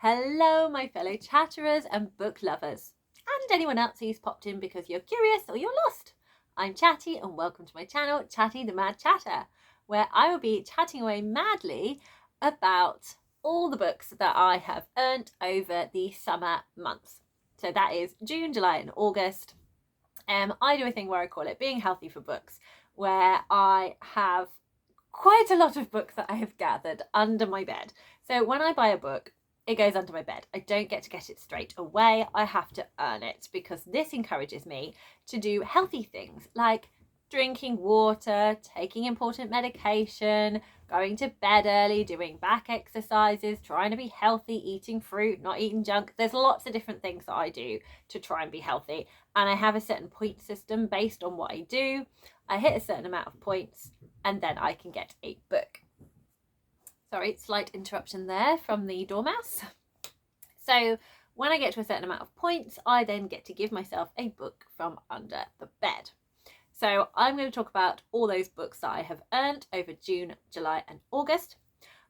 Hello, my fellow chatterers and book lovers, and anyone else who's popped in because you're curious or you're lost. I'm Chatty, and welcome to my channel, Chatty the Mad Chatter, where I will be chatting away madly about all the books that I have earned over the summer months. So that is June, July, and August. I do a thing where I call it Being Healthy for Books, where I have quite a lot of books that I have gathered under my bed. So when I buy a book, it goes under my bed. I don't get to get it straight away. I have to earn it because this encourages me to do healthy things like drinking water, taking important medication, going to bed early, doing back exercises, trying to be healthy, eating fruit, not eating junk. There's lots of different things that I do to try and be healthy. And I have a certain point system based on what I do. I hit a certain amount of points and then I can get a book. Sorry, slight interruption there from the dormouse. So when I get to a certain amount of points, I then get to give myself a book from under the bed. So I'm going to talk about all those books that I have earned over June, July and August.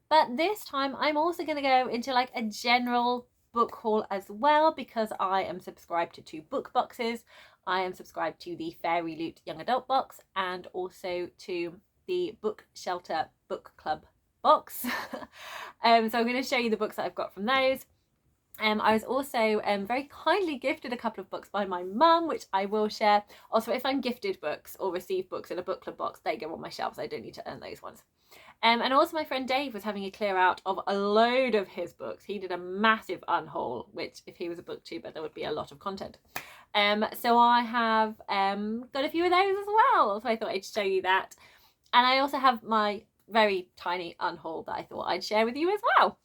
But this time I'm also going to go into like a general book haul as well, because I am subscribed to 2 book boxes. I am subscribed to the Fairy Loot Young Adult box and also to the Book Shelter Book Club box. So I'm going to show you the books that I've got from those. I was also very kindly gifted a couple of books by my mum, which I will share. Also, if I'm gifted books or receive books in a book club box, they go on my shelves. I don't need to earn those ones. And also my friend Dave was having a clear out of a load of his books. He did a massive unhaul, which if he was a booktuber, there would be a lot of content. So I have got a few of those as well. So I thought I'd show you that. And I also have my very tiny unhaul that I thought I'd share with you as well.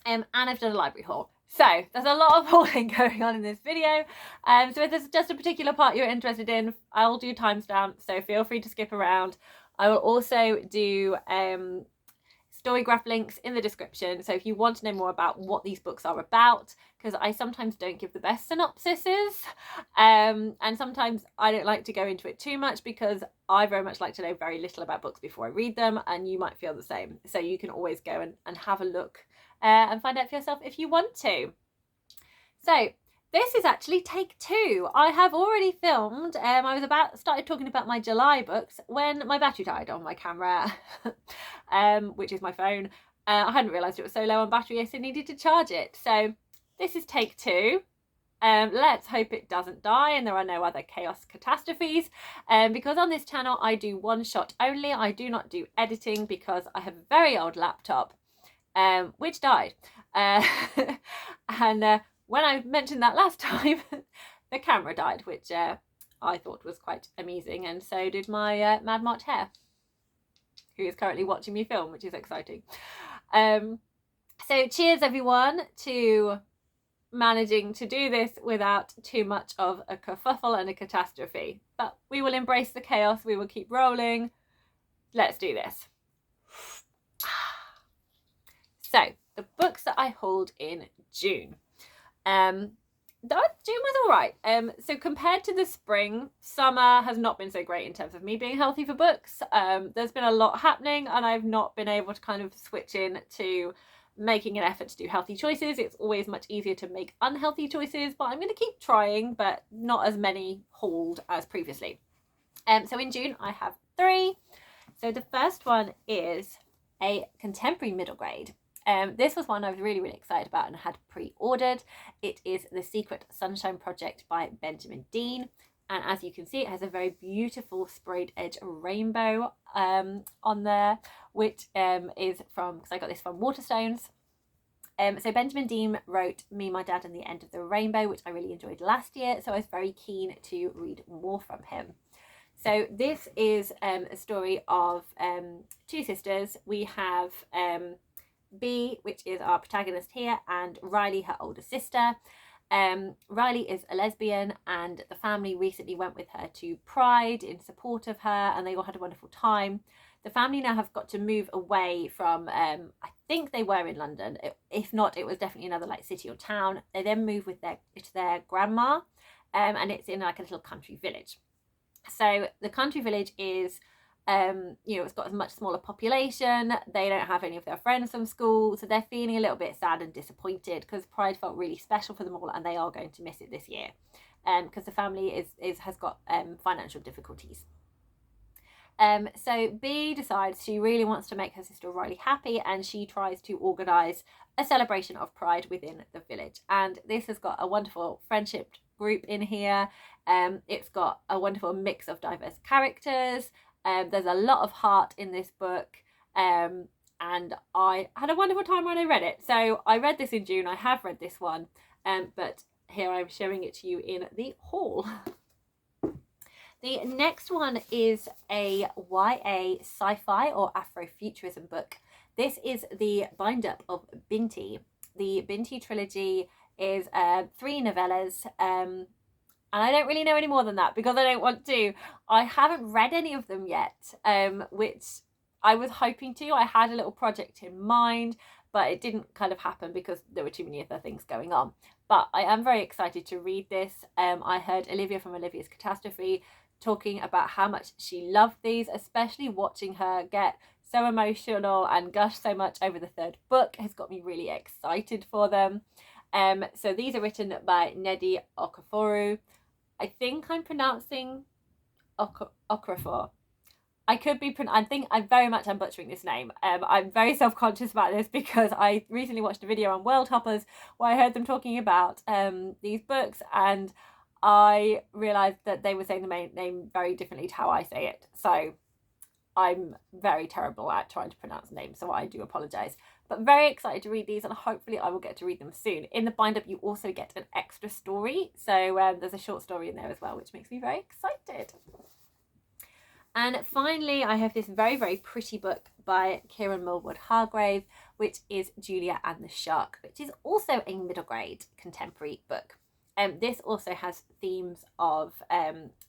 And I've done a library haul. So there's a lot of hauling going on in this video. So if there's just a particular part you're interested in, I'll do timestamps, so feel free to skip around. I will also do story graph links in the description. So if you want to know more about what these books are about, because I sometimes don't give the best synopsises, and sometimes I don't like to go into it too much because I very much like to know very little about books before I read them, and you might feel the same. So you can always go and have a look and find out for yourself if you want to. So this is actually take 2. I have already filmed. I was started talking about my July books when my battery died on my camera, which is my phone. I hadn't realised it was so low on battery, so I needed to charge it. So this is take 2. Let's hope it doesn't die and there are no other chaos catastrophes, because on this channel I do one shot only. I do not do editing because I have a very old laptop which died, and when I mentioned that last time, the camera died, which I thought was quite amusing, and so did my Mad Mart hair, who is currently watching me film, which is exciting. So cheers everyone to managing to do this without too much of a kerfuffle and a catastrophe. But we will embrace the chaos, we will keep rolling. Let's do this. So the books that I hauled in June. June was all right. So compared to the spring, summer has not been so great in terms of me being healthy for books. There's been a lot happening and I've not been able to kind of switch in to making an effort to do healthy choices. It's always much easier to make unhealthy choices, but I'm going to keep trying, but not as many hauled as previously. So in June I have 3. So the first one is a contemporary middle grade. This was one I was really excited about and had pre-ordered. It is The Secret Sunshine Project by Benjamin Dean. And as you can see, it has a very beautiful sprayed edge rainbow on there, which is from, because I got this from Waterstones. So Benjamin Dean wrote Me, My Dad and the End of the Rainbow, which I really enjoyed last year. So I was very keen to read more from him. So this is a story of 2 sisters. We have B, which is our protagonist here, and Riley, her older sister. Riley is a lesbian and the family recently went with her to Pride in support of her, and they all had a wonderful time. The family now have got to move away from, I think they were in London. If not, it was definitely another like city or town. They then move with their grandma, and it's in like a little country village. So the country village is You know, it's got a much smaller population. They don't have any of their friends from school, so they're feeling a little bit sad and disappointed because Pride felt really special for them all, and they are going to miss it this year because the family has got financial difficulties. So Bea decides she really wants to make her sister Riley happy, and she tries to organise a celebration of Pride within the village. And this has got a wonderful friendship group in here. It's got a wonderful mix of diverse characters. There's a lot of heart in this book. And I had a wonderful time when I read it. So I read this in June. I have read this one, but here I'm showing it to you in the haul. The next one is a YA sci-fi or Afrofuturism book. This is the bind-up of Binti. The Binti trilogy is 3 novellas, and I don't really know any more than that because I don't want to. I haven't read any of them yet, which I was hoping to. I had a little project in mind, but it didn't kind of happen because there were too many other things going on. But I am very excited to read this. I heard Olivia from Olivia's Catastrophe talking about how much she loved these, especially watching her get so emotional and gush so much over the 3rd book has got me really excited for them. So these are written by Nnedi Okorafor. I think I'm pronouncing Okorafor. I could be, I think I'm butchering this name. I'm very self-conscious about this because I recently watched a video on World Hoppers where I heard them talking about these books, and I realised that they were saying the main name very differently to how I say it. So I'm very terrible at trying to pronounce names, so I do apologise. But very excited to read these, and hopefully I will get to read them soon. In the bind-up, you also get an extra story. So there's a short story in there as well, which makes me very excited. And finally, I have this very, very pretty book by Kieran Millward Hargrave, which is Julia and the Shark, which is also a middle grade contemporary book. This also has themes of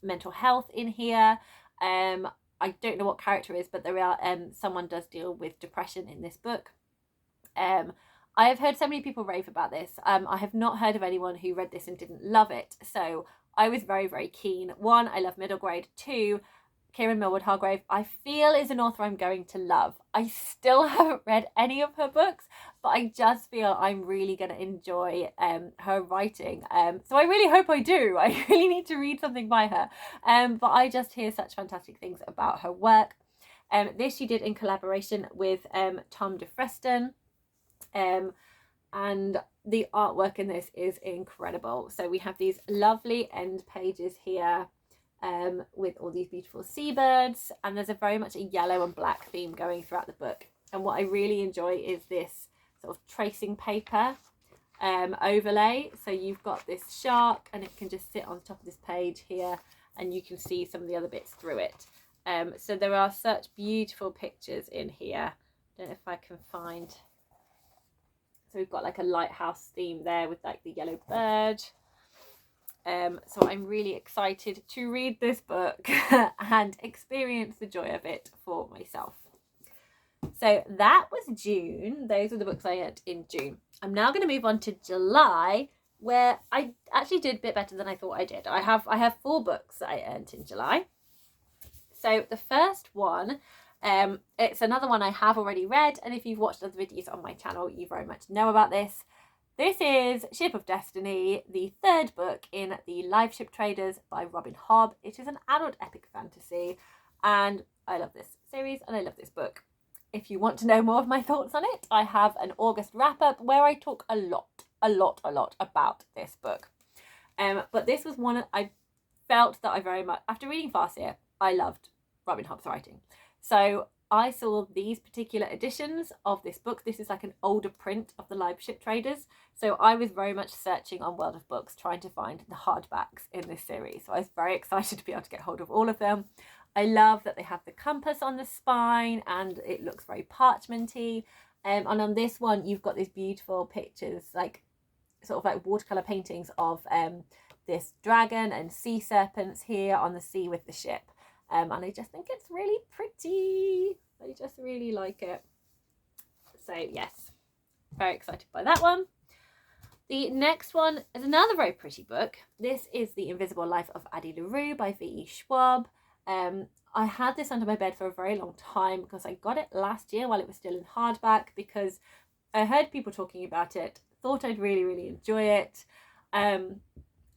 mental health in here. I don't know what character is, but there are someone does deal with depression in this book. I have heard so many people rave about this. I have not heard of anyone who read this and didn't love it. So I was very, very keen. 1, I love middle grade. 2, Kieran Millward Hargrave, I feel is an author I'm going to love. I still haven't read any of her books, but I just feel I'm really going to enjoy her writing. So I really hope I do. I really need to read something by her. But I just hear such fantastic things about her work. This she did in collaboration with Tom DeFreston. And the artwork in this is incredible. So we have these lovely end pages here. With all these beautiful seabirds, and there's a very much a yellow and black theme going throughout the book. And what I really enjoy is this sort of tracing paper overlay. So you've got this shark, and it can just sit on top of this page here, and you can see some of the other bits through it. So there are such beautiful pictures in here. I don't know if I can find. So we've got like a lighthouse theme there with like the yellow bird. So I'm really excited to read this book and experience the joy of it for myself. So that was June. Those are the books I earned in June. I'm now going to move on to July, where I actually did a bit better than I thought I did. I have 4 books that I earned in July. So the first one, it's another one I have already read, and if you've watched other videos on my channel, you very much know about this. This is Ship of Destiny, the 3rd book in the Liveship Traders by Robin Hobb. It is an adult epic fantasy, and I love this series and I love this book. If you want to know more of my thoughts on it, I have an August wrap-up where I talk a lot about this book. But this was one I felt that I very much, after reading Farseer, I loved Robin Hobb's writing. So I saw these particular editions of this book. This is like an older print of the Liveship Traders. So I was very much searching on World of Books, trying to find the hardbacks in this series. So I was very excited to be able to get hold of all of them. I love that they have the compass on the spine and it looks very parchmenty. And on this one, you've got these beautiful pictures, like sort of like watercolor paintings of this dragon and sea serpents here on the sea with the ship. And I just think it's really pretty. I just really like it. So yes, very excited by that one. The next one is another very pretty book. This is The Invisible Life of Addie LaRue by V.E. Schwab. I had this under my bed for a very long time because I got it last year while it was still in hardback, because I heard people talking about it, thought I'd really, really enjoy it, and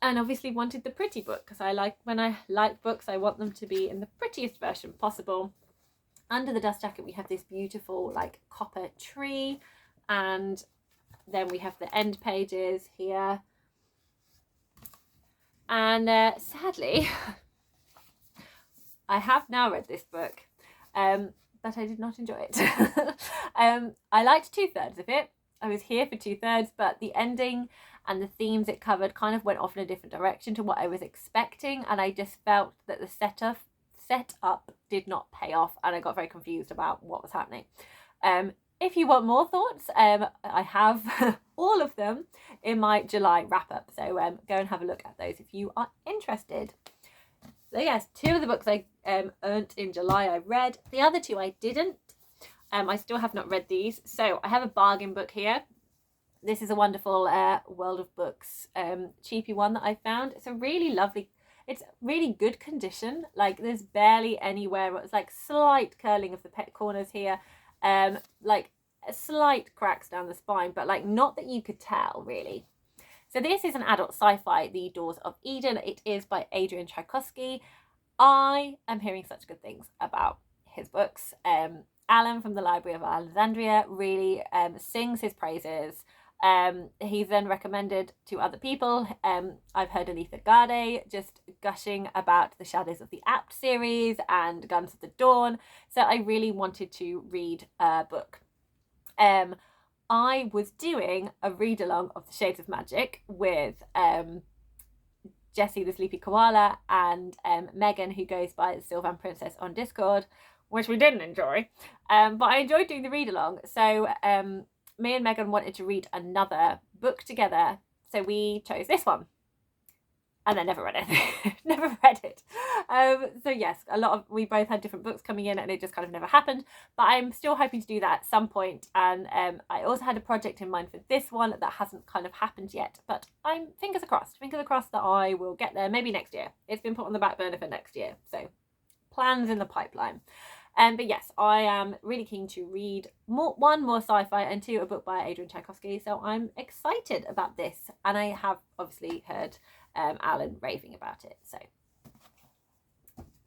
obviously wanted the pretty book, because when I like books, I want them to be in the prettiest version possible. Under the dust jacket we have this beautiful like copper tree, and then we have the end pages here. And sadly, I have now read this book, but I did not enjoy it. I liked 2/3 of it. I was here for 2/3, but the ending and the themes it covered kind of went off in a different direction to what I was expecting, and I just felt that the setup did not pay off, and I got very confused about what was happening. If you want more thoughts, I have all of them in my July wrap-up, so go and have a look at those if you are interested. So yes, 2 of the books I earned in July I read. The other 2 I didn't. I still have not read these. So I have a bargain book here. This is a wonderful World of Books cheapy one that I found. It's a really lovely, it's really good condition. Like there's barely anywhere, it's like slight curling of the corners here. Like slight cracks down the spine, but like not that you could tell really. So this is an adult sci-fi, The Doors of Eden. It is by Adrian Tchaikovsky. I am hearing such good things about his books. Alan from the Library of Alexandria really sings his praises. He's then recommended to other people. I've heard Anitha just gushing about the Shadows of the Apt series and Guns of the Dawn. So I really wanted to read a book. I was doing a read along of The Shades of Magic with Jessie the Sleepy Koala and Megan, who goes by the Sylvan Princess on Discord, which we didn't enjoy. But I enjoyed doing the read along. So me and Megan wanted to read another book together. So we chose this one. And then never read it. Never read it. So yes, we both had different books coming in and it just kind of never happened. But I'm still hoping to do that at some point. And I also had a project in mind for this one that hasn't kind of happened yet. But I'm fingers crossed that I will get there maybe next year. It's been put on the back burner for next year. So plans in the pipeline. But yes, I am really keen to read one more sci-fi and 2 a book by Adrian Tchaikovsky. So I'm excited about this. And I have obviously heard Alan raving about it, so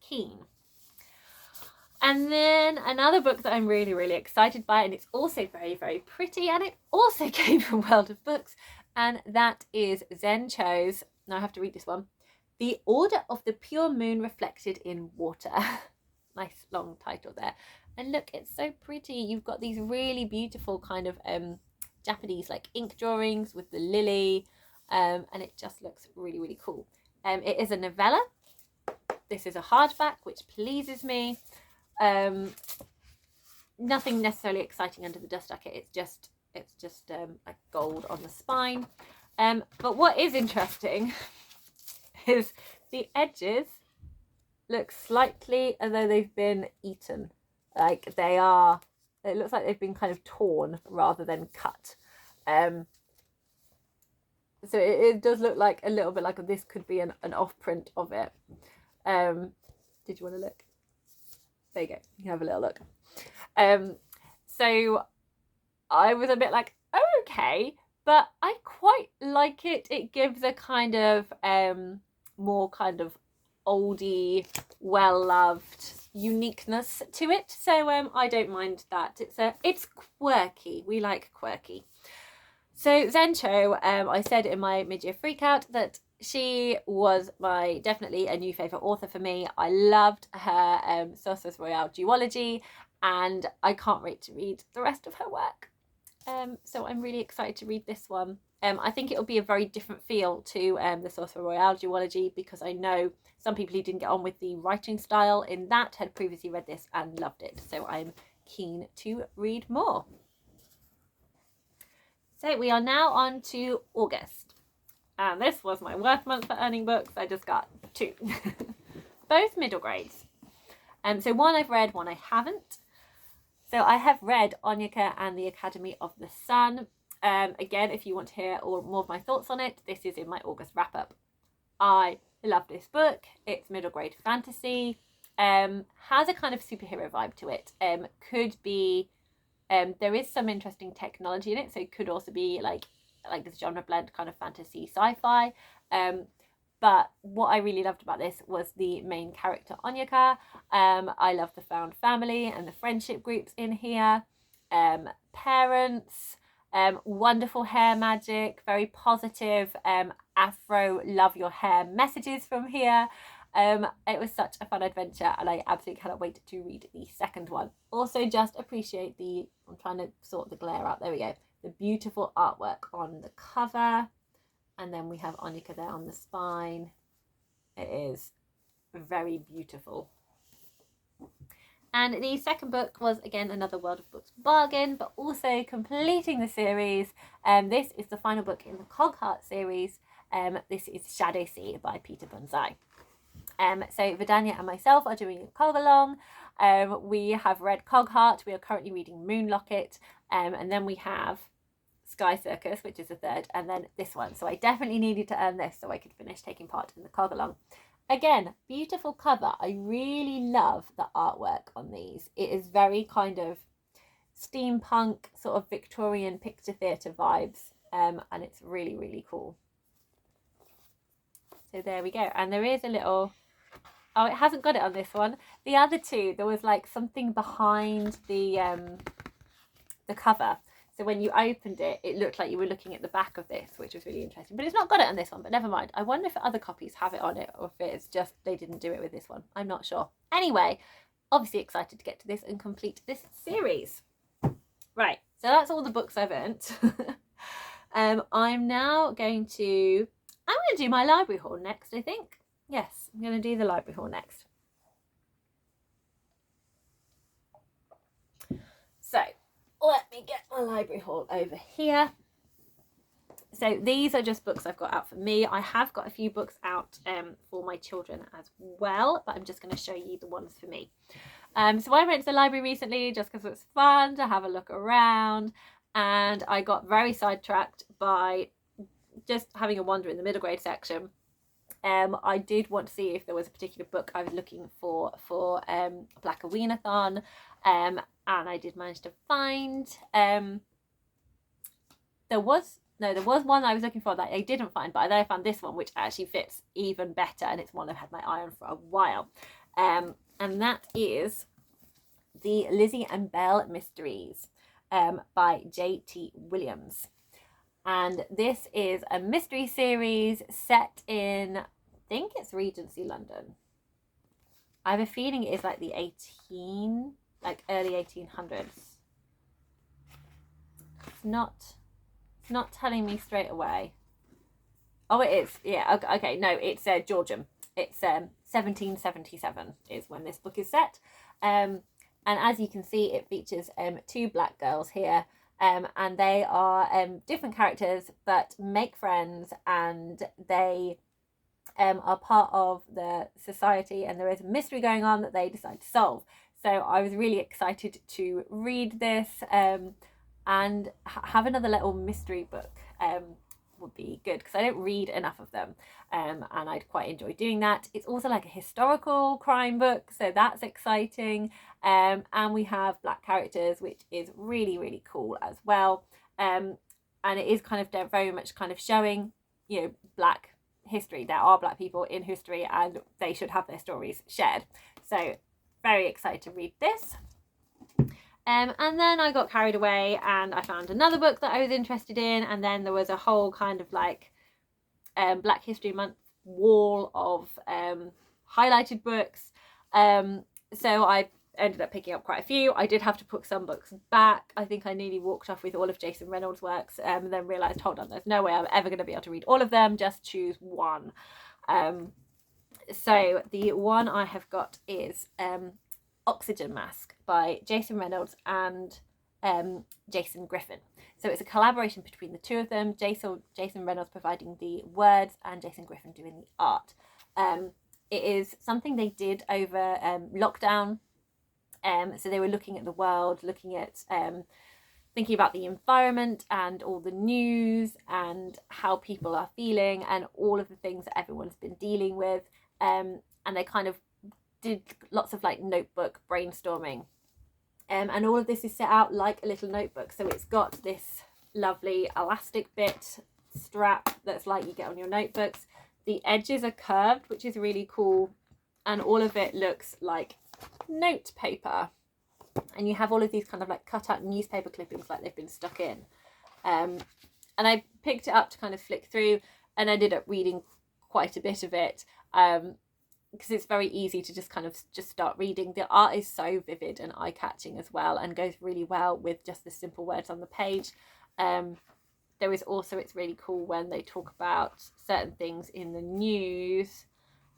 keen. And then another book that I'm really, really excited by, and it's also very, very pretty, and it also came from World of Books, and that is Zen Cho's, now I have to read this one, The Order of the Pure Moon Reflected in Water. Nice long title there. And look, it's so pretty. You've got these really beautiful kind of Japanese like ink drawings with the lily, and it just looks really, really cool. It is a novella. This is a hardback, which pleases me. Nothing necessarily exciting under the dust jacket. It's just like gold on the spine. But what is interesting is the edges look slightly as though they've been eaten. Like it looks like they've been kind of torn rather than cut. So it does look like a little bit like this could be an off print of it. Did you want to look? There you go. You can have a little look. So I was a bit like, oh, okay, but I quite like it. It gives a kind of more kind of oldie, well-loved uniqueness to it. So I don't mind that. It's quirky. We like quirky. So Zen Cho, I said in my mid-year freakout that she was definitely a new favourite author for me. I loved her Sorceress Royale duology, and I can't wait to read the rest of her work. So I'm really excited to read this one. I think it'll be a very different feel to the Sorceress Royale duology, because I know some people who didn't get on with the writing style in that had previously read this and loved it. So I'm keen to read more. So we are now on to August. And this was my worst month for earning books. I just got 2. Both middle grades. So one I've read, one I haven't. So I have read Onyenka and the Academy of the Sun. Again, if you want to hear more of my thoughts on it, this is in my August wrap-up. I love this book. It's middle grade fantasy. has a kind of superhero vibe to it. Could be, there is some interesting technology in it, so it could also be like this genre blend kind of fantasy sci-fi. But what I really loved about this was the main character, Onyenka. I love the found family and the friendship groups in here. Parents, wonderful hair magic, very positive Afro love your hair messages from here. It was such a fun adventure, and I absolutely cannot wait to read the second one. Also, just appreciate the, I'm trying to sort the glare out, there we go, the beautiful artwork on the cover, and then we have Onyenka there on the spine. It is very beautiful. And the second book was, again, another World of Books bargain, but also completing the series. This is the final book in the Cogheart series. This is Shadowsea by Peter Bunzai. So Vadania and myself are doing a cog along. We have read Cogheart. We are currently reading Moonlocket. And then we have Sky Circus, which is the third, and then this one. So I definitely needed to earn this so I could finish taking part in the cog along. Again, beautiful cover. I really love the artwork on these. It is very kind of steampunk, sort of Victorian picture theatre vibes, and it's really, really cool. So there we go. And there is a little, oh, it hasn't got it on this one. The other two, there was like something behind the cover. So when you opened it, it looked like you were looking at the back of this, which was really interesting. But it's not got it on this one, but never mind. I wonder if other copies have it on it, or if it's just they didn't do it with this one. I'm not sure. Anyway, obviously excited to get to this and complete this series. Right, so that's all the books I've earned. I'm now going to, I'm going to do my library haul next, I think. Yes, I'm going to do the library haul next. So, let me get my library haul over here. So these are just books I've got out for me. I have got a few books out for my children as well, but I'm just going to show you the ones for me. So I went to the library recently just because it's fun to have a look around, and I got very sidetracked by just having a wander in the middle grade section. I did want to see if there was a particular book I was looking for Black Aweenathon, and I did manage to find, there was one I was looking for that I didn't find, but then I found this one, which actually fits even better, and it's one I've had my eye on for a while, and that is the Lizzie and Belle Mysteries by J.T. Williams. And this is a mystery series set in, I think it's Regency London. I have a feeling it is like the early 1800s. It's not telling me straight away. Oh, it is. Yeah, okay. No, it's Georgian. It's 1777 is when this book is set. And as you can see, it features two black girls here. And they are different characters, but make friends, and they are part of the society, and there is a mystery going on that they decide to solve. So I was really excited to read this and have another little mystery book would be good, because I don't read enough of them, and I'd quite enjoy doing that. It's also like a historical crime book, so that's exciting, and we have black characters, which is really, really cool as well, and it is kind of very much kind of showing, you know, black history. There are black people in history, and they should have their stories shared. So very excited to read this. And then I got carried away and I found another book that I was interested in, and then there was a whole kind of like Black History Month wall of highlighted books, so I ended up picking up quite a few. I did have to put some books back. I think I nearly walked off with all of Jason Reynolds' works, and then realised, hold on, there's no way I'm ever going to be able to read all of them, just choose one. So the one I have got is Oxygen Mask by Jason Reynolds and Jason Griffin. So it's a collaboration between the two of them, Jason Reynolds providing the words and Jason Griffin doing the art. It is something they did over lockdown. So they were looking at the world, looking at thinking about the environment and all the news and how people are feeling and all of the things that everyone's been dealing with. And they kind of did lots of like notebook brainstorming. And all of this is set out like a little notebook. So it's got this lovely elastic bit strap that's like you get on your notebooks. The edges are curved, which is really cool. And all of it looks like note paper. And you have all of these kind of like cut out newspaper clippings like they've been stuck in. And I picked it up to kind of flick through and ended up reading quite a bit of it. Because it's very easy to just kind of just start reading. The art is so vivid and eye-catching as well, and goes really well with just the simple words on the page. There is also, it's really cool when they talk about certain things in the news,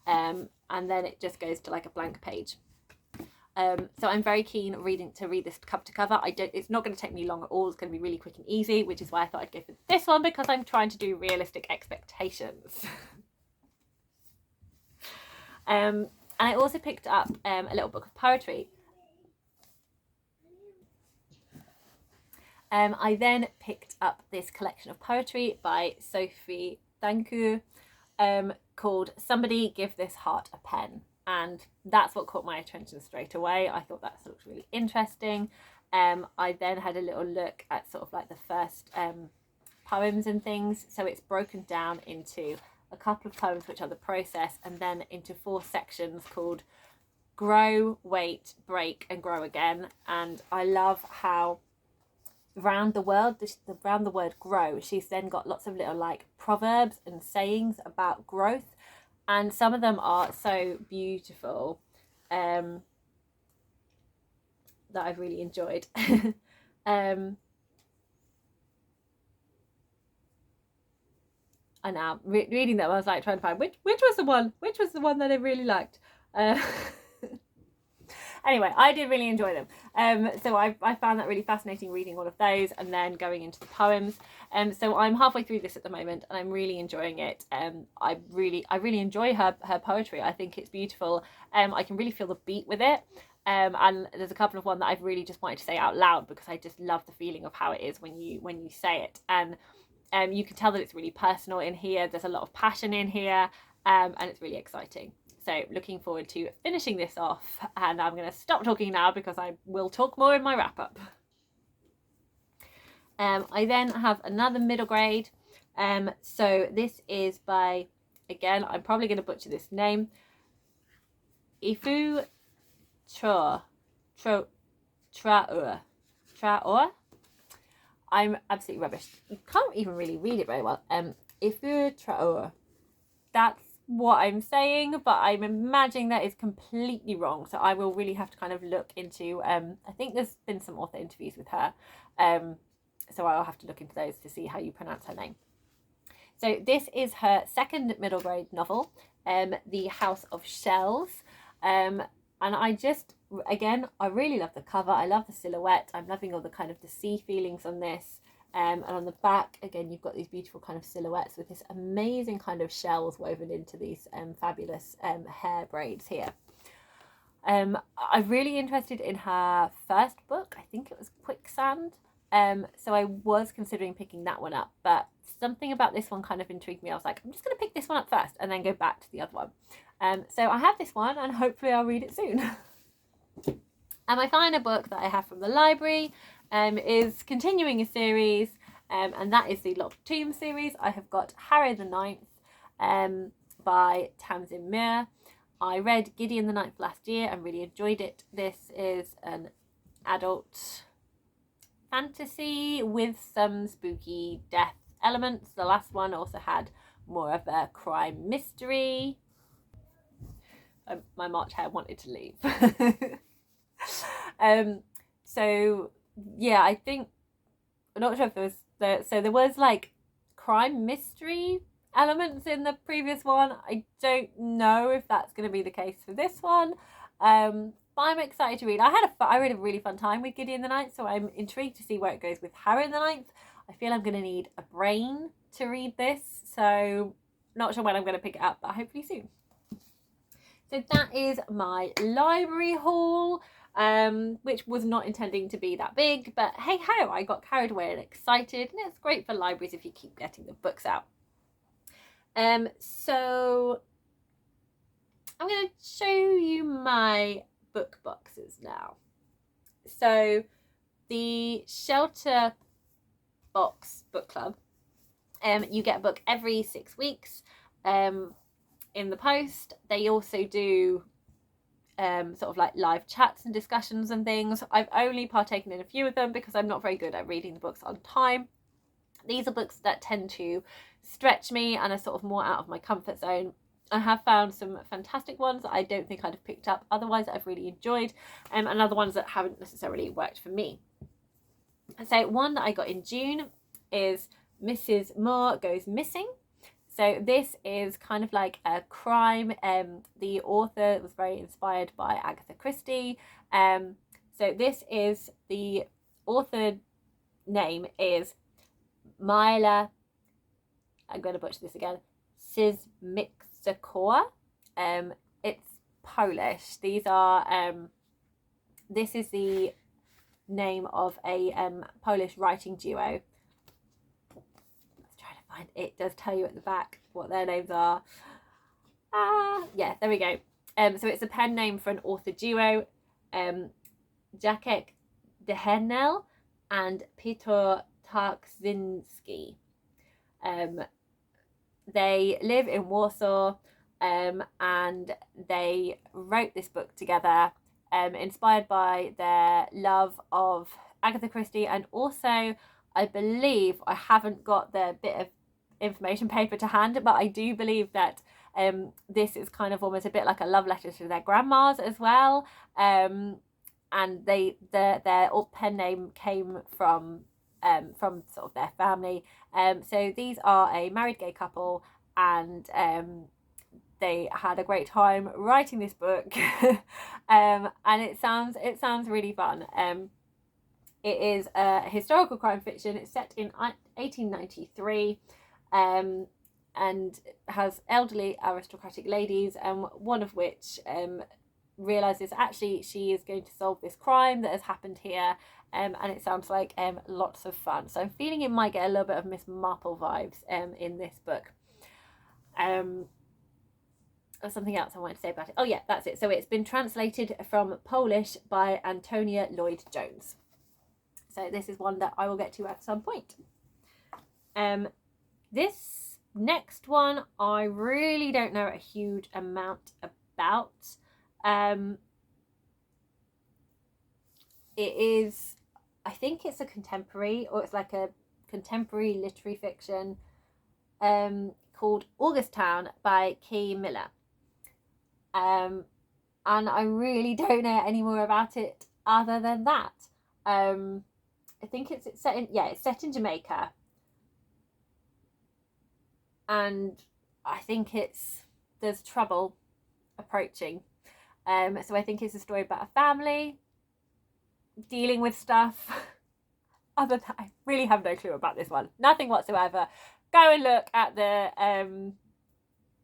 and then it just goes to like a blank page. So I'm very keen to read this cover to cover. It's not going to take me long at all. It's going to be really quick and easy, which is why I thought I'd go for this one, because I'm trying to do realistic expectations. And I also picked up a little book of poetry. I then picked up this collection of poetry by Sophie Danku, called Somebody Give This Heart a Pen. And that's what caught my attention straight away. I thought that looked really interesting. I then had a little look at sort of like the first poems and things. So it's broken down into a couple of poems, which are the process, and then into 4 sections called Grow, Wait, Break and Grow Again. And I love how around the word grow, she's then got lots of little like proverbs and sayings about growth, and some of them are so beautiful that I've really enjoyed. And now reading them, I was like trying to find which was the one that I really liked. Anyway, I did really enjoy them. So I found that really fascinating, reading all of those and then going into the poems. So I'm halfway through this at the moment and I'm really enjoying it. I really enjoy her poetry. I think it's beautiful. I can really feel the beat with it. And there's a couple of one that I've really just wanted to say out loud because I just love the feeling of how it is when you say it. And you can tell that it's really personal in here. There's a lot of passion in here, and it's really exciting. So looking forward to finishing this off, and I'm going to stop talking now because I will talk more in my wrap up. I then have another middle grade. So this is by, again, I'm probably going to butcher this name, Ifu Traor. I'm absolutely rubbish. You can't even really read it very well. Ifu Traor. That's what I'm saying, but I'm imagining that is completely wrong. So I will really have to kind of look into, I think there's been some author interviews with her. So I'll have to look into those to see how you pronounce her name. So this is her second middle grade novel, The House of Shells. And I just, again, I really love the cover. I love the silhouette. I'm loving all the kind of the sea feelings on this. And on the back, again, you've got these beautiful kind of silhouettes with this amazing kind of shells woven into these fabulous hair braids here. I'm really interested in her first book. I think it was Quicksand. So I was considering picking that one up, but something about this one kind of intrigued me. I was like, I'm just going to pick this one up first and then go back to the other one. So I have this one and hopefully I'll read it soon. And my final book that I have from the library is continuing a series, and that is the Locked Tomb series. I have got Harry the Ninth by Tamsin Muir. I read Gideon the Ninth last year and really enjoyed it. This is an adult fantasy with some spooky death elements. The last one also had more of a crime mystery. My March hair wanted to leave. So yeah, I think, I'm not sure if there was like crime mystery elements in the previous one. I don't know if that's going to be the case for this one. But I'm excited to read. I read a really fun time with Gideon the Ninth, so I'm intrigued to see where it goes with Harry the Ninth. I feel I'm going to need a brain to read this, so not sure when I'm going to pick it up, but hopefully soon. So that is my library haul, which was not intending to be that big, but hey ho, I got carried away and excited, and it's great for libraries if you keep getting the books out. So I'm going to show you my book boxes now. So the Shelterbox book club, you get a book every 6 weeks in the post. They also do sort of like live chats and discussions and things. I've only partaken in a few of them because I'm not very good at reading the books on time. These are books that tend to stretch me and are sort of more out of my comfort zone. I have found some fantastic ones that I don't think I'd have picked up otherwise that I've really enjoyed, and other ones that haven't necessarily worked for me. So one that I got in June is Mrs. Moore Goes Missing. So this is kind of like a crime. The author was very inspired by Agatha Christie. So this is, the author name is Myla, I'm going to butcher this again, Sizmiksakowa. It's Polish. These are, this is the name of a Polish writing duo. Let's try to find, it does tell you at the back what their names are. Yeah, there we go. So it's a pen name for an author duo, Jacek Dehenel and Peter Tarczynski. They live in Warsaw, and they wrote this book together, inspired by their love of Agatha Christie, and also, I believe, I haven't got the bit of information paper to hand, but I do believe that this is kind of almost a bit like a love letter to their grandmas as well, and their pen name came from sort of their family. So these are a married gay couple, and they had a great time writing this book. And it sounds really fun. It is a historical crime fiction. It's set in 1893, and has elderly aristocratic ladies, one of which realizes actually she is going to solve this crime that has happened here, and it sounds like lots of fun. So I'm feeling it might get a little bit of Miss Marple vibes in this book. Or something else I wanted to say about it. Oh yeah, that's it. So it's been translated from Polish by Antonia Lloyd-Jones. So this is one that I will get to at some point. This next one I really don't know a huge amount about. It is, I think it's a contemporary, or it's like a contemporary literary fiction, called Augusttown by Kay Miller. And I really don't know any more about it other than that. I think it's set in Jamaica, and I think there's trouble approaching. So I think it's a story about a family dealing with stuff. Other than, I really have no clue about this one. Nothing whatsoever. Go and look at the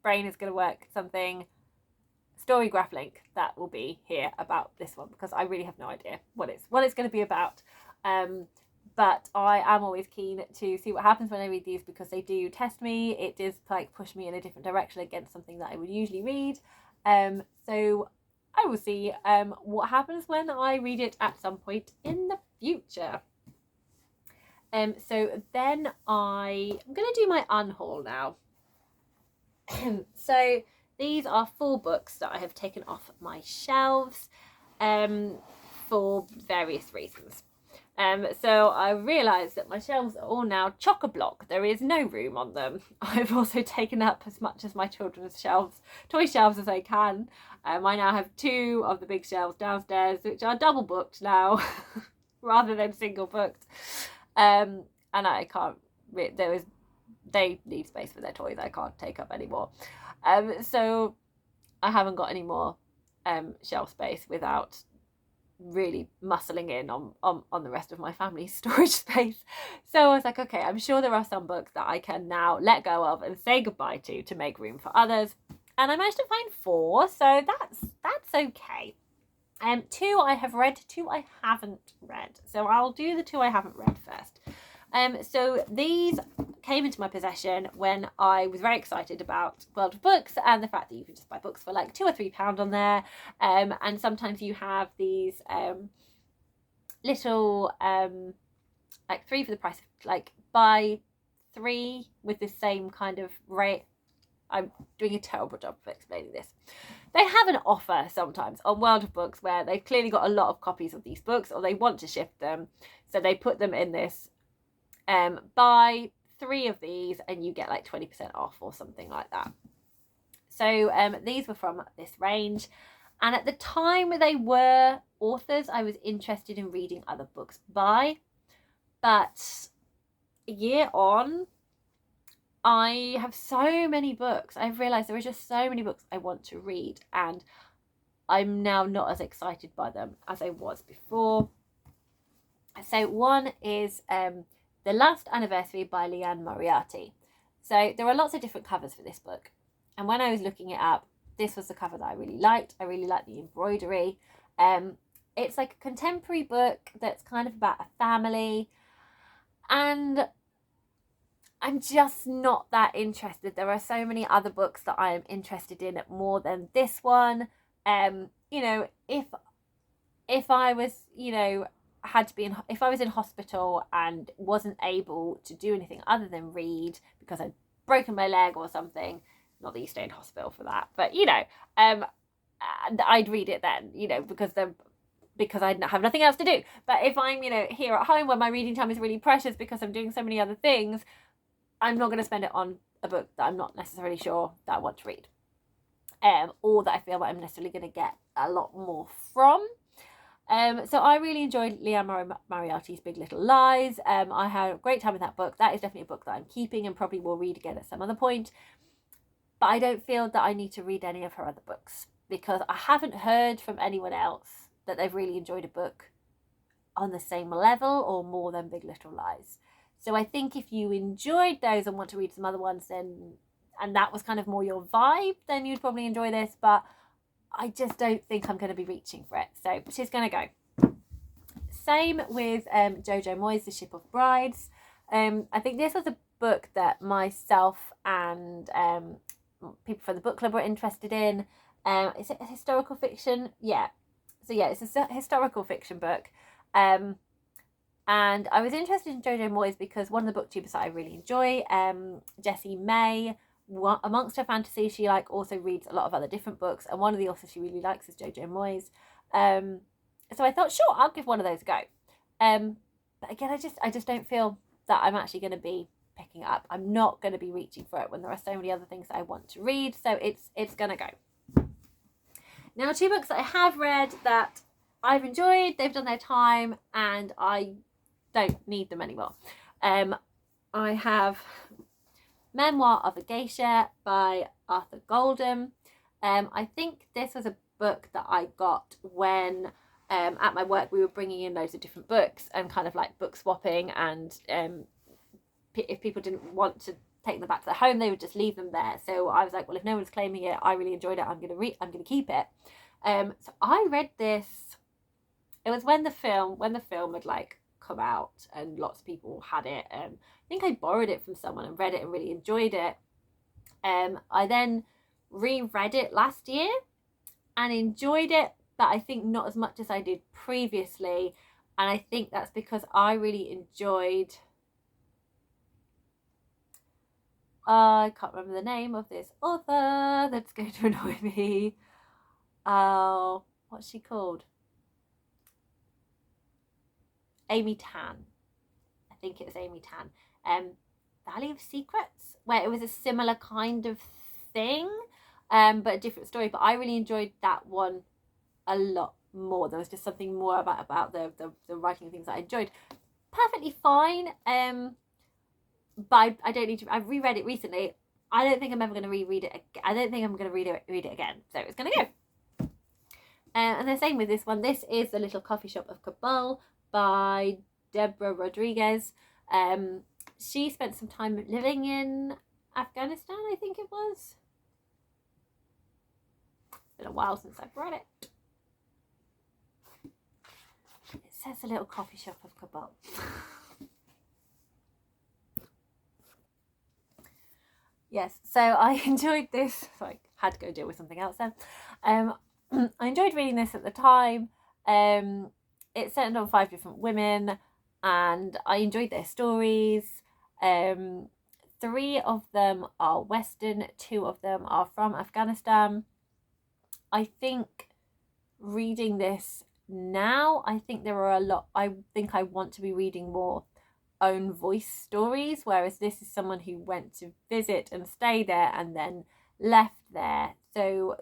Brain is Gonna Work something story graph link that will be here about this one, because I really have no idea what it's going to be about. But I am always keen to see what happens when I read these, because they do test me. It does like push me in a different direction against something that I would usually read. So I will see what happens when I read it at some point in the future. So then I'm going to do my unhaul now. So these are 4 books that I have taken off my shelves for various reasons. So I realised that my shelves are all now chock-a-block. There is no room on them. I've also taken up as much of my children's toy shelves as I can. I now have 2 of the big shelves downstairs, which are double booked now rather than single booked. And I can't, they need space for their toys. I can't take up anymore. So I haven't got any more shelf space without really muscling in on the rest of my family's storage space. So I was like, okay, I'm sure there are some books that I can now let go of and say goodbye to make room for others. And I managed to find 4, so that's okay. 2 I have read, 2 I haven't read. So I'll do the 2 I haven't read first. So these came into my possession when I was very excited about World of Books and the fact that you can just buy books for like £2 or £3 on there. And sometimes you have these little like 3 for the price of, like, buy 3 with the same kind of rate. I'm doing a terrible job of explaining this. They have an offer sometimes on World of Books where they've clearly got a lot of copies of these books, or they want to shift them, so they put them in this buy 3 of these and you get like 20% off or something like that. So these were from this range, and at the time they were authors I was interested in reading other books by, but a year on, I have so many books. I've realised there are just so many books I want to read, and I'm now not as excited by them as I was before. So one is The Last Anniversary by Liane Moriarty. So there are lots of different covers for this book, and when I was looking it up, this was the cover that I really liked. I really liked the embroidery. It's like a contemporary book that's kind of about a family, and I'm just not that interested. There are so many other books that I am interested in more than this one. You know, if I was, you know, if I was in hospital and wasn't able to do anything other than read because I'd broken my leg or something, not that you stay in hospital for that, but you know, I'd read it then, you know, because I have nothing else to do. But if I'm, you know, here at home where my reading time is really precious because I'm doing so many other things, I'm not going to spend it on a book that I'm not necessarily sure that I want to read, or that I feel that I'm necessarily going to get a lot more from. So I really enjoyed Liane Moriarty's Big Little Lies. I had a great time with that book. That is definitely a book that I'm keeping and probably will read again at some other point. But I don't feel that I need to read any of her other books, because I haven't heard from anyone else that they've really enjoyed a book on the same level or more than Big Little Lies. So I think if you enjoyed those and want to read some other ones, then, and that was kind of more your vibe, then you'd probably enjoy this. But I just don't think I'm going to be reaching for it. So she's going to go. Same with Jojo Moyes' The Ship of Brides. I think this was a book that myself and people from the book club were interested in. Is it a historical fiction? Yeah. So yeah, it's a historical fiction book. And I was interested in Jojo Moyes because one of the booktubers that I really enjoy, Jessie May, amongst her fantasy, she also reads a lot of other different books, and one of the authors she really likes is Jojo Moyes. So I thought, sure, I'll give one of those a go. But again, I just don't feel that I'm actually going to be picking it up. I'm not going to be reaching for it when there are so many other things that I want to read. So it's going to go. Now, 2 books that I have read that I've enjoyed, they've done their time, and I don't need them anymore. I have Memoir of a Geisha by Arthur Golden. I think this was a book that I got when at my work we were bringing in loads of different books and kind of like book swapping, and if people didn't want to take them back to their home, they would just leave them there. So I was like, well, if no one's claiming it, I really enjoyed it, I'm going to keep it. So I read this, it was when the film had like come out and lots of people had it. I think I borrowed it from someone and read it and really enjoyed it. I then reread it last year and enjoyed it, but I think not as much as I did previously. And I think that's because I really enjoyed, I can't remember the name of this author that's going to annoy me. What's she called? Amy Tan. I think it was Amy Tan. Valley of Secrets, where it was a similar kind of thing, but a different story. But I really enjoyed that one a lot more. There was just something more about the writing and things that I enjoyed. Perfectly fine. But I don't need to. I've reread it recently. I don't think I'm ever going to reread it. I don't think I'm going to read it again. So it's going to go. And the same with this one. This is The Little Coffee Shop of Kabul by Deborah Rodriguez. She spent some time living in Afghanistan, I think it was. It's been a while since I've read it. It says The Little Coffee Shop of Kabul. Yes, so I enjoyed this. So I had to go deal with something else then. I enjoyed reading this at the time. It's centered on 5 different women, and I enjoyed their stories. 3 of them are Western, 2 of them are from Afghanistan. I think reading this now, I think there are a lot. I think I want to be reading more own voice stories, whereas this is someone who went to visit and stay there and then left there. So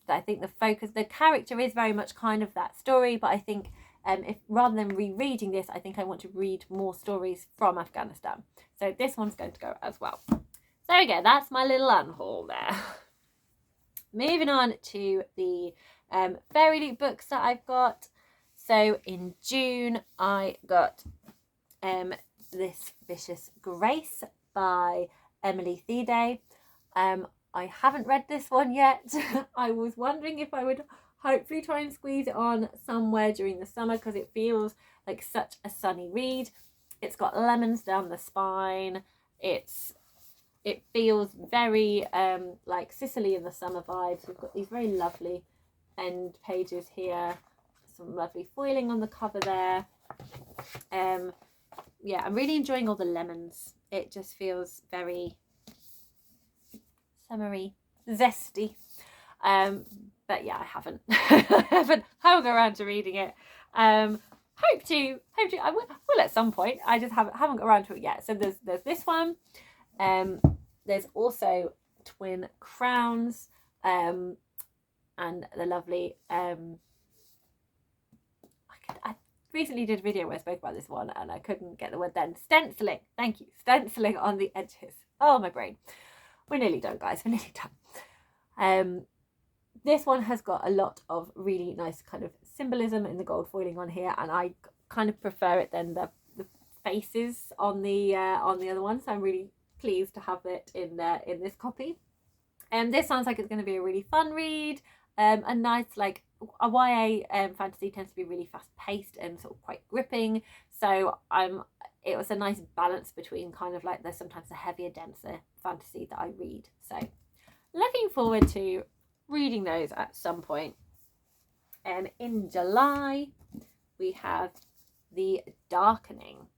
I think the character is very much kind of that story, but I think if rather than rereading this, I think I want to read more stories from Afghanistan. So this one's going to go as well. So again, that's my little unhaul there. Moving on to the fairy loot books that I've got. So in June, I got this Vicious Grace by Emily Thede. I haven't read this one yet. I was wondering if I would hopefully try and squeeze it on somewhere during the summer because it feels like such a sunny read. It's got lemons down the spine. It feels very like Sicily in the summer vibes. We've got these very lovely end pages here. Some lovely foiling on the cover there. Yeah, I'm really enjoying all the lemons. It just feels very summery, zesty. But yeah, I haven't haven't got around to reading it. Hope to I will at some point. I just haven't got around to it yet. So there's this one. There's also Twin Crowns, and the lovely I recently did a video where I spoke about this one and I couldn't get the word then. Stenciling. Thank you. Stenciling on the edges. Oh, my brain. We're nearly done, guys. We're nearly done. This one has got a lot of really nice kind of symbolism in the gold foiling on here, and I kind of prefer it than the faces on the other one. So I'm really pleased to have it in this copy. This sounds like it's going to be a really fun read. A nice, like, a YA fantasy tends to be really fast paced and sort of quite gripping. So it was a nice balance between kind of like there's sometimes a heavier, denser fantasy that I read. So looking forward to reading those at some point. In July, we have The Darkening.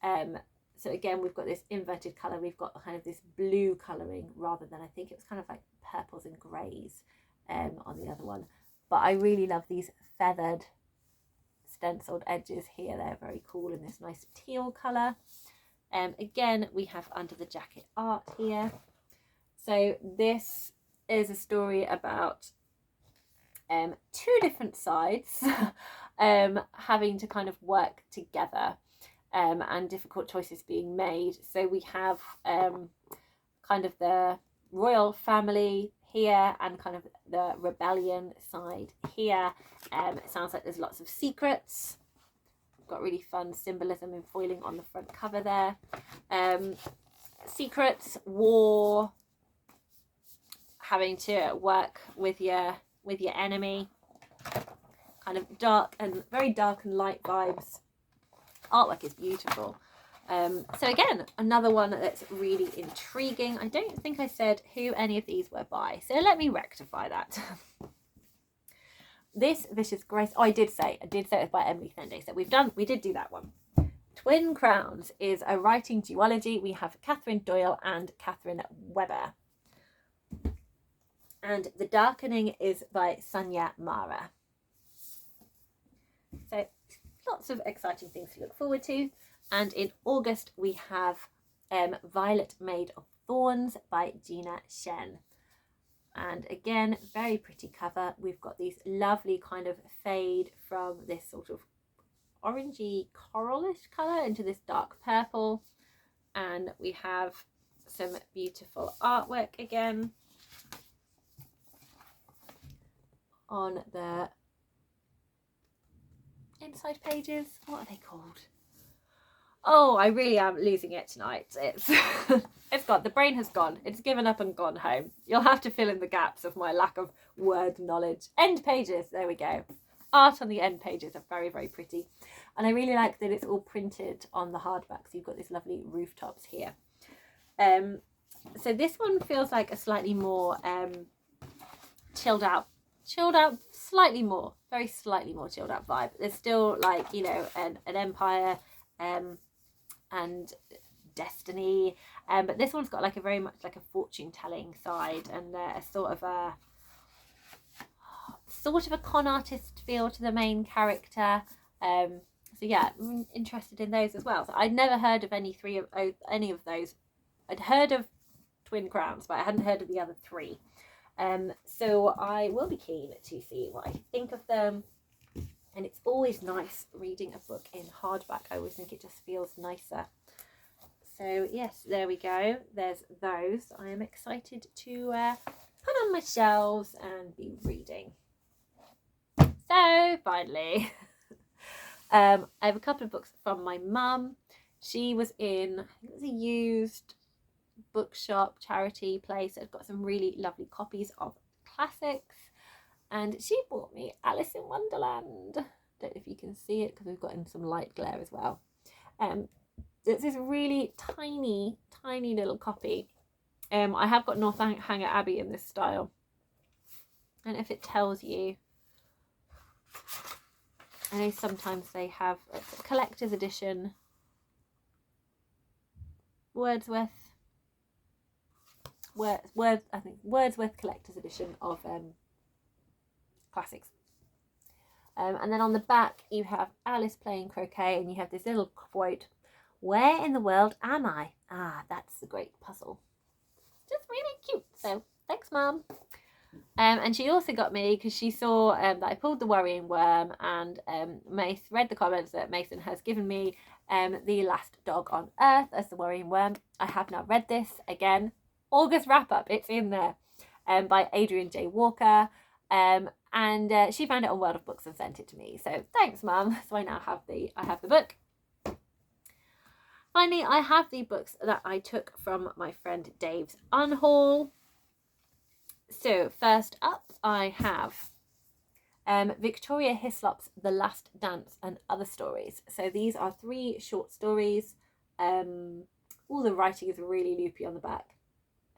So again, we've got this inverted colour. We've got kind of this blue colouring rather than, I think it was kind of like purples and greys on the other one. But I really love these feathered stenciled edges here. They're very cool in this nice teal colour. Again, we have under the jacket art here. So this is a story about 2 different sides having to kind of work together and difficult choices being made. So we have kind of the royal family here and kind of the rebellion side here. It sounds like there's lots of secrets. Got really fun symbolism and foiling on the front cover there. Secrets, war, having to work with your enemy, kind of dark and very dark and light vibes. Artwork is beautiful. So again, another one that's really intriguing. I don't think I said who any of these were by, so let me rectify that. This Vicious Grace, I did say it was by Emily Thede, so we did do that one. Twin Crowns is a writing duology. We have Catherine Doyle and Catherine Webber. And The Darkening is by Sonia Mara. So lots of exciting things to look forward to. And in August, we have Violet Made of Thorns by Gina Shen. And again, very pretty cover. We've got these lovely kind of fade from this sort of orangey coralish colour into this dark purple. And we have some beautiful artwork again on the inside pages. What are they called? Oh, I really am losing it tonight. It's gone. The brain has gone. It's given up and gone home. You'll have to fill in the gaps of my lack of word knowledge. End pages. There we go. Art on the end pages are very, very pretty. And I really like that it's all printed on the hardback. So you've got these lovely rooftops here. So this one feels like a slightly more chilled out, very slightly more chilled out vibe. There's still like, you know, an empire and destiny, but this one's got like a very much like a fortune telling side, and a sort of a con artist feel to the main character. So yeah, I'm interested in those as well. So I'd never heard of any of those. I'd heard of Twin Crowns, but I hadn't heard of the other three. So I will be keen to see what I think of them. And it's always nice reading a book in hardback. I always think it just feels nicer. So yes, there we go. There's those. I am excited to put on my shelves and be reading. So finally, I have a couple of books from my mum. She was in, I think it was a used bookshop charity place. I've got some really lovely copies of classics, and she bought me Alice in Wonderland. Don't know if you can see it because we've got in some light glare as well. It's this really tiny little copy. I have got Northanger Abbey in this style. I don't know if it tells you. I know sometimes they have a collector's edition. Wordsworth collector's edition of classics. And then on the back you have Alice playing croquet, and you have this little quote, "Where in the world am I? Ah, that's the great puzzle." Just really cute. So thanks, Mum. And she also got me because she saw that I pulled the Worrying Worm, and Mace read the comments that Mason has given me The Last Dog on Earth as the Worrying Worm. I have now read this again. August wrap up, it's in there, by Adrian J. Walker. And she found it on World of Books and sent it to me. So thanks, Mum. So I now have the book. Finally, I have the books that I took from my friend Dave's Unhaul. So first up, I have Victoria Hislop's The Last Dance and Other Stories. So these are 3 short stories. All the writing is really loopy on the back.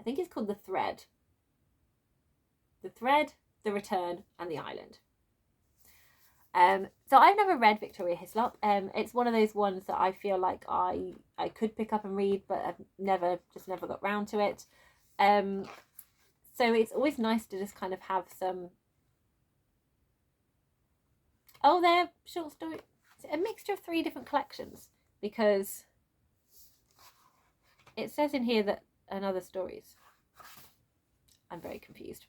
I think it's called The Thread. The Thread, The Return, and The Island. So I've never read Victoria Hislop. It's one of those ones that I feel like I could pick up and read, but I've never got round to it. So it's always nice to just kind of have some. Oh, they're short story. A mixture of 3 different collections, because it says in here that and other stories. I'm very confused.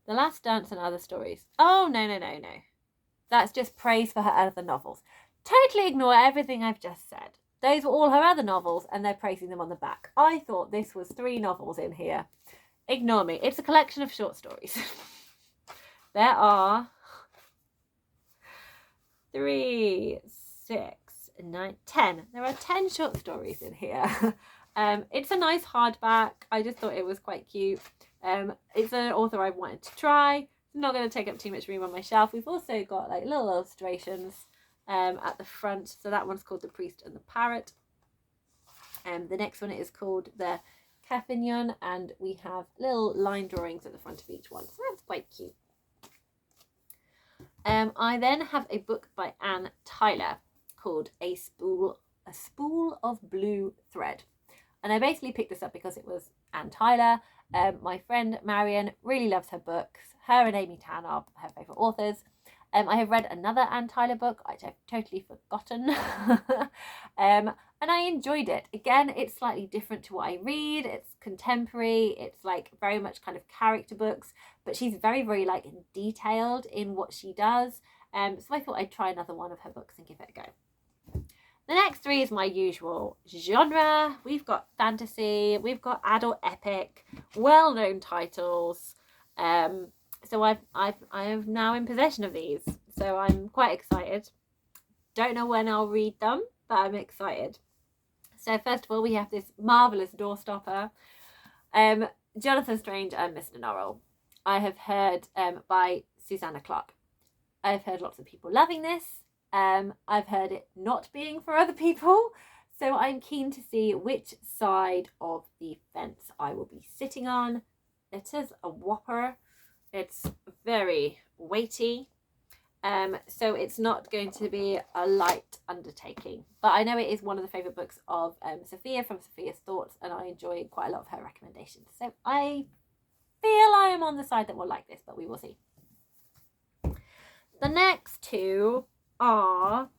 The Last Dance and Other Stories. Oh, no. That's just praise for her other novels. Totally ignore everything I've just said. Those were all her other novels, and they're praising them on the back. I thought this was 3 novels in here. Ignore me. It's a collection of short stories. There are 3, 6, 9, 10. There are 10 short stories in here. It's a nice hardback. I just thought it was quite cute. It's an author I wanted to try. I'm not going to take up too much room on my shelf. We've also got like little illustrations at the front. So that one's called The Priest and the Parrot. The next one is called The Caffignon, and we have little line drawings at the front of each one. So that's quite cute. I then have a book by Anne Tyler called A Spool of Blue Thread. And I basically picked this up because it was Anne Tyler. My friend Marion really loves her books. Her and Amy Tan are her favourite authors. I have read another Anne Tyler book, which I've totally forgotten. And I enjoyed it. Again, it's slightly different to what I read. It's contemporary. It's like very much kind of character books, but she's very, very like detailed in what she does. So I thought I'd try another one of her books and give it a go. The next 3 is my usual genre. We've got fantasy, we've got adult epic, well-known titles. So I am now in possession of these. So I'm quite excited. Don't know when I'll read them, but I'm excited. So first of all, we have this marvellous doorstopper, Jonathan Strange and Mr. Norrell. I have heard by Susanna Clarke. I've heard lots of people loving this. I've heard it not being for other people. So I'm keen to see which side of the fence I will be sitting on. It is a whopper. It's very weighty. So it's not going to be a light undertaking. But I know it is one of the favourite books of Sophia from Sophia's Thoughts, and I enjoy quite a lot of her recommendations. So I feel I am on the side that will like this, but we will see. The next two are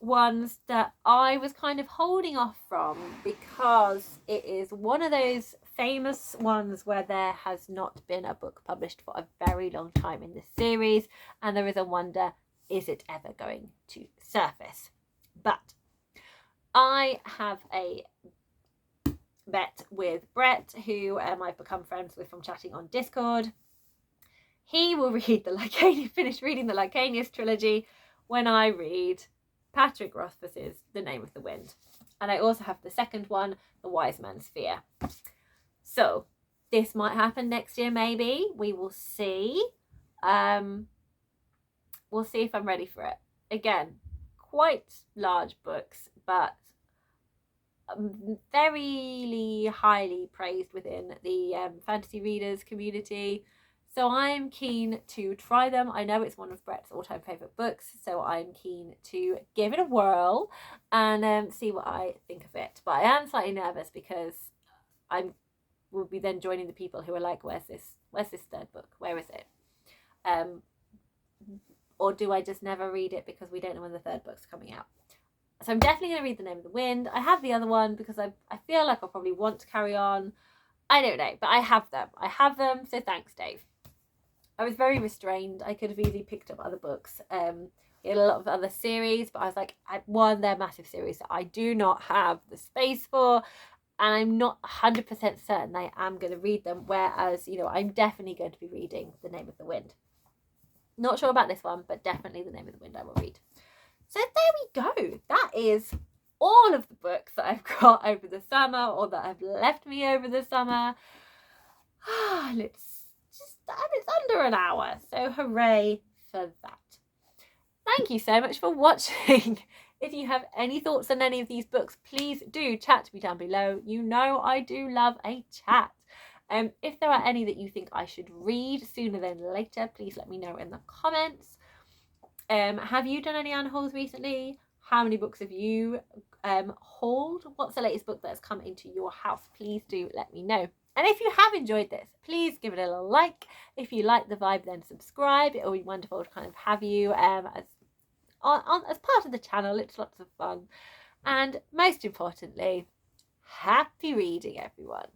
ones that I was kind of holding off from because it is one of those famous ones where there has not been a book published for a very long time in this series, and there is a wonder, is it ever going to surface? But I have a bet with Brett, who I've become friends with from chatting on Discord. He will read the finish reading the Lycanius trilogy when I read Patrick Rothfuss's The Name of the Wind. And I also have the second one, The Wise Man's Fear. So this might happen next year, maybe. We will see. We'll see if I'm ready for it. Again, quite large books, but very highly praised within the fantasy readers community. So I'm keen to try them. I know it's one of Brett's all-time favourite books, so I'm keen to give it a whirl and see what I think of it. But I am slightly nervous because will be then joining the people who are like, where's this third book? Where is it? Or do I just never read it because we don't know when the third book's coming out? So I'm definitely going to read The Name of the Wind. I have the other one because I feel like I'll probably want to carry on. I don't know, but I have them. So thanks, Dave. I was very restrained. I could have easily picked up other books. In a lot of other series, but I was like, they're massive series that I do not have the space for, and I'm not 100% certain I am going to read them, whereas, I'm definitely going to be reading The Name of the Wind. Not sure about this one, but definitely The Name of the Wind I will read. So there we go. That is all of the books that I've got over the summer, or that have left me over the summer. It's under an hour, so hooray for that. Thank you so much for watching. If you have any thoughts on any of these books, please do chat to me down below. I do love a chat. If there are any that you think I should read sooner than later, please let me know in the comments. Have you done any unhauls recently? How many books have you hauled? What's the latest book that's come into your house? Please do let me know. And if you have enjoyed this, please give it a little like. If you like the vibe, then subscribe. It will be wonderful to kind of have you as part of the channel. It's lots of fun. And most importantly, happy reading, everyone.